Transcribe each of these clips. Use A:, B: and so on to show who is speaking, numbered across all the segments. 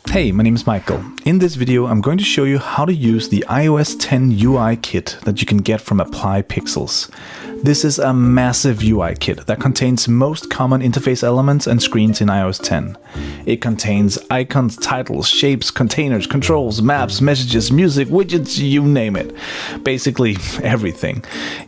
A: Hey, my name is Michael. In this video, I'm going to show you how to use the iOS 10 UI kit that you can get from Apply Pixels. This is a massive UI kit that contains most common interface elements and screens in iOS 10. It contains icons, titles, shapes, containers, controls, maps, messages, music, widgets, you name it. Basically everything.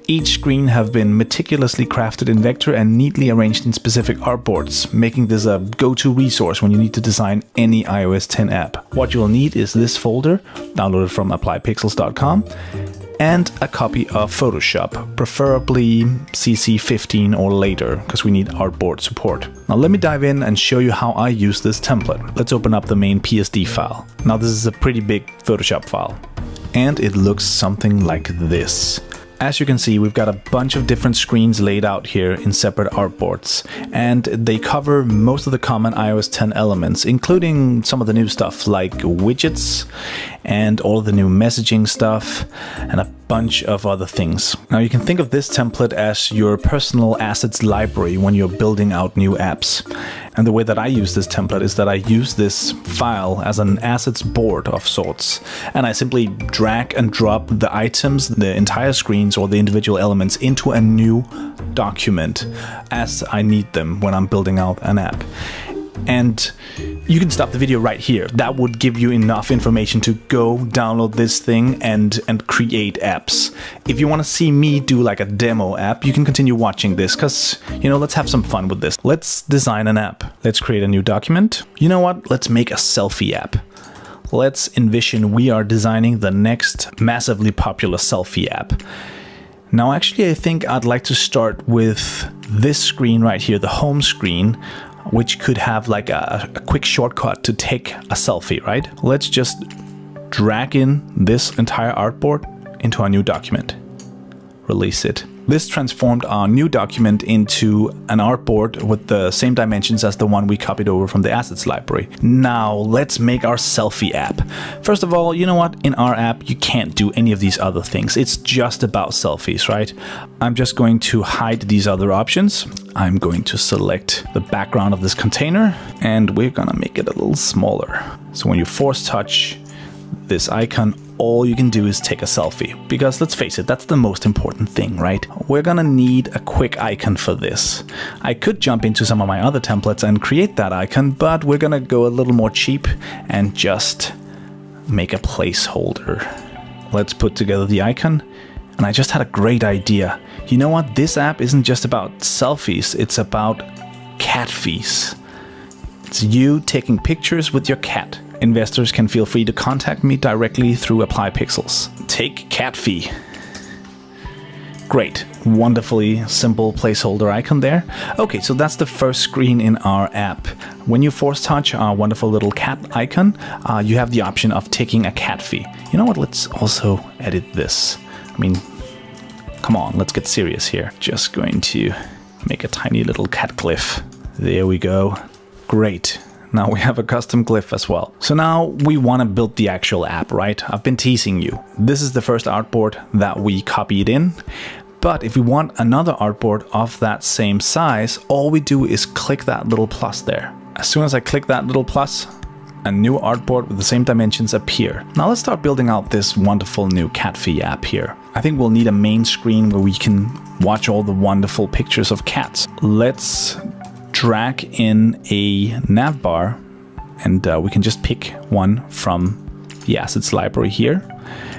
A: Each screen have been meticulously crafted in vector and neatly arranged in specific artboards, making this a go-to resource when you need to design any iOS 10 app. What you'll need is this folder, downloaded from applypixels.com, and a copy of Photoshop, preferably CC 15 or later, because we need artboard support. Now let me dive in and show you how I use this template. Let's open up the main PSD file. Now this is a pretty big Photoshop file, and it looks something like this. As you can see, we've got a bunch of different screens laid out here in separate artboards, and they cover most of the common iOS 10 elements, including some of the new stuff like widgets and all of the new messaging stuff and a bunch of other things. Now you can think of this template as your personal assets library when you're building out new apps. And the way that I use this template is that I use this file as an assets board of sorts. And I simply drag and drop the items, the entire screens or the individual elements into a new document as I need them when I'm building out an app. And you can stop the video right here. That would give you enough information to go download this thing and create apps. If you want to see me do like a demo app, you can continue watching this because, let's have some fun with this. Let's design an app. Let's create a new document. You know what? Let's make a selfie app. Let's envision we are designing the next massively popular selfie app. Now, actually, I think I'd like to start with this screen right here, the home screen, which could have like a quick shortcut to take a selfie, right? Let's just drag in this entire artboard into our new document. Release it. This transformed our new document into an artboard with the same dimensions as the one we copied over from the assets library. Now let's make our selfie app. First of all, you know what? In our app, you can't do any of these other things. It's just about selfies, right? I'm just going to hide these other options. I'm going to select the background of this container and we're gonna make it a little smaller. So when you force touch this icon, all you can do is take a selfie, because let's face it, that's the most important thing, right? We're gonna need a quick icon for this. I could jump into some of my other templates and create that icon, but we're gonna go a little more cheap and just make a placeholder. Let's put together the icon, and I just had a great idea. You know what? This app isn't just about selfies, it's about cat fees. It's you taking pictures with your cat. Investors can feel free to contact me directly through Apply Pixels. Take cat fee. Great, wonderfully simple placeholder icon there. Okay, so that's the first screen in our app. When you force touch our wonderful little cat icon, you have the option of taking a cat fee. You know what, let's also edit this. Come on, let's get serious here. Just going to make a tiny little cat glyph. There we go. Great. Now we have a custom glyph as well. So now we want to build the actual app, right? I've been teasing you. This is the first artboard that we copied in. But if we want another artboard of that same size, all we do is click that little plus there. As soon as I click that little plus, a new artboard with the same dimensions appear. Now let's start building out this wonderful new cat fee app here. I think we'll need a main screen where we can watch all the wonderful pictures of cats. Let's drag in a navbar, and we can just pick one from the assets library here.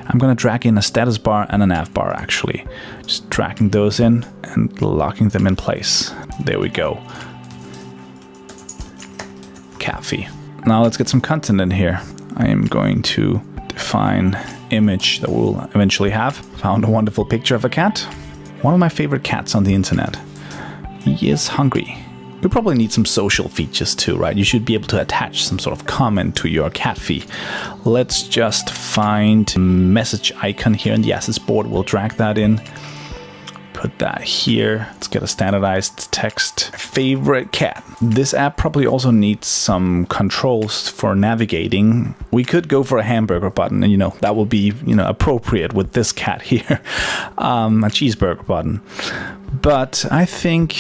A: I'm going to drag in a status bar and a navbar actually. Just dragging those in and locking them in place. There we go. Cat fee. Now let's get some content in here. I am going to define image that we'll eventually have. Found a wonderful picture of a cat. One of my favorite cats on the internet. He is hungry. We probably need some social features too, right? You should be able to attach some sort of comment to your cat fee. Let's just find a message icon here in the assets board. We'll drag that in, put that here. Let's get a standardized text. Favorite cat. This app probably also needs some controls for navigating. We could go for a hamburger button, and that will be appropriate with this cat here. A cheeseburger button. But I think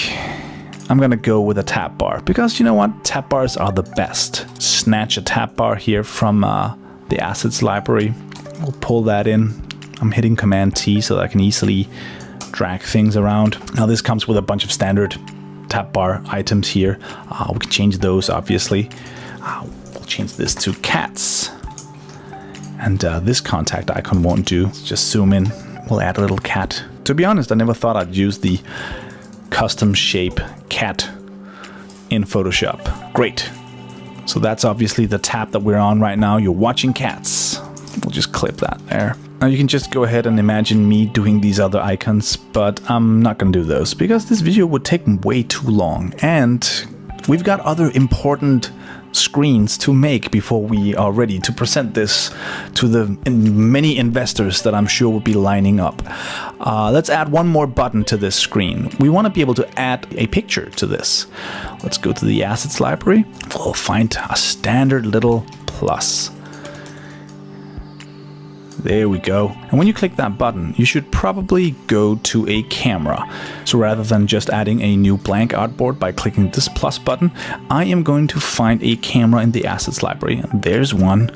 A: I'm gonna go with a tap bar, because you know what? Tap bars are the best. Snatch a tap bar here from the assets library. We'll pull that in. I'm hitting Command T so that I can easily drag things around. Now this comes with a bunch of standard tap bar items here. We can change those, obviously. We'll change this to cats. And this contact icon won't do. Let's just zoom in. We'll add a little cat. To be honest, I never thought I'd use the custom shape cat in Photoshop. Great. So that's obviously the tab that we're on right now. You're watching cats. We'll just clip that there. Now you can just go ahead and imagine me doing these other icons, but I'm not gonna do those because this video would take way too long, and we've got other important screens to make before we are ready to present this to the many investors that I'm sure will be lining up. Let's add one more button to this screen. We want to be able to add a picture to this. Let's go to the assets library. We'll find a standard little plus. There we go. And when you click that button, you should probably go to a camera. So rather than just adding a new blank artboard by clicking this plus button, I am going to find a camera in the assets library. And there's one.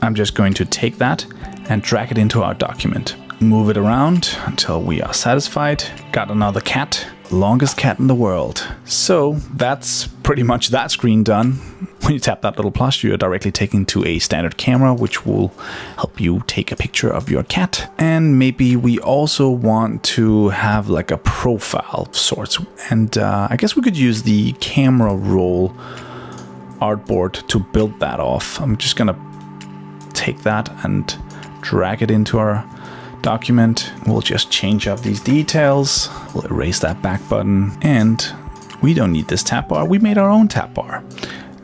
A: I'm just going to take that and drag it into our document. Move it around until we are satisfied. Got another cat. Longest cat in the world. So that's pretty much that screen done. When you tap that little plus, you're directly taken to a standard camera, which will help you take a picture of your cat. And maybe we also want to have like a profile of sorts. And I guess we could use the camera roll artboard to build that off. I'm just gonna take that and drag it into our document. We'll just change up these details. We'll erase that back button, and we don't need this tap bar. We made our own tap bar.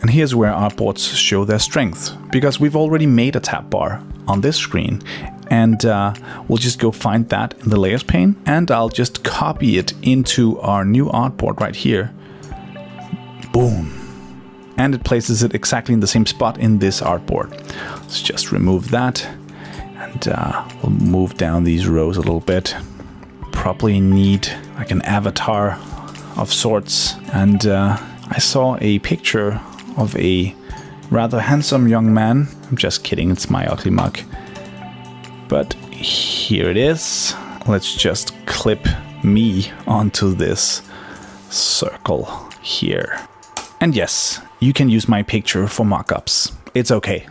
A: And here's where artboards show their strength, because we've already made a tap bar on this screen, and we'll just go find that in the layers pane, and I'll just copy it into our new artboard right here. Boom. And it places it exactly in the same spot in this artboard. Let's just remove that. And we'll move down these rows a little bit. Probably need like an avatar of sorts. And I saw a picture of a rather handsome young man. I'm just kidding, it's my ugly mug. But here it is. Let's just clip me onto this circle here. And yes, you can use my picture for mockups. It's okay.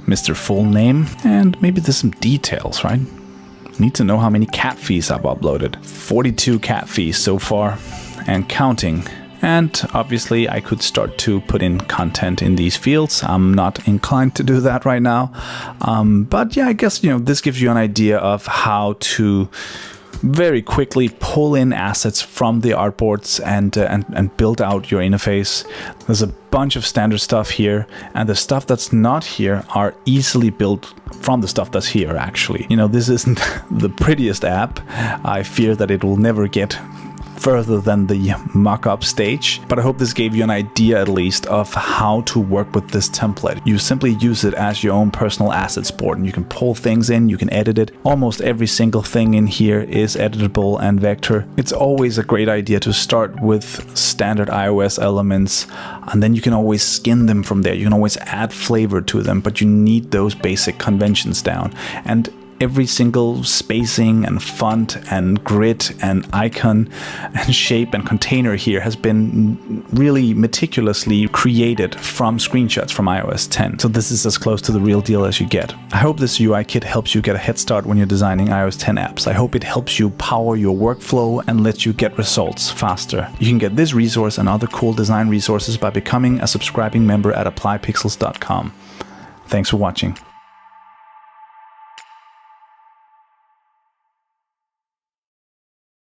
A: Mr. Full Name, and maybe there's some details, right? Need to know how many cat fees I've uploaded. 42 cat fees so far, and counting. And obviously I could start to put in content in these fields. I'm not inclined to do that right now. But yeah, I guess, this gives you an idea of how to very quickly pull in assets from the artboards and build out your interface. There's a bunch of standard stuff here, and the stuff that's not here are easily built from the stuff that's here, actually. This isn't the prettiest app. I fear that it will never get further than the mock-up stage, but I hope this gave you an idea at least of how to work with this template. You simply use it as your own personal assets board, and you can pull things in, you can edit it. Almost every single thing in here is editable and vector. It's always a great idea to start with standard iOS elements, and then you can always skin them from there. You can always add flavor to them, but you need those basic conventions down. And every single spacing and font and grid and icon and shape and container here has been really meticulously created from screenshots from iOS 10. So this is as close to the real deal as you get. I hope this UI kit helps you get a head start when you're designing iOS 10 apps. I hope it helps you power your workflow and lets you get results faster. You can get this resource and other cool design resources by becoming a subscribing member at applypixels.com. Thanks for watching.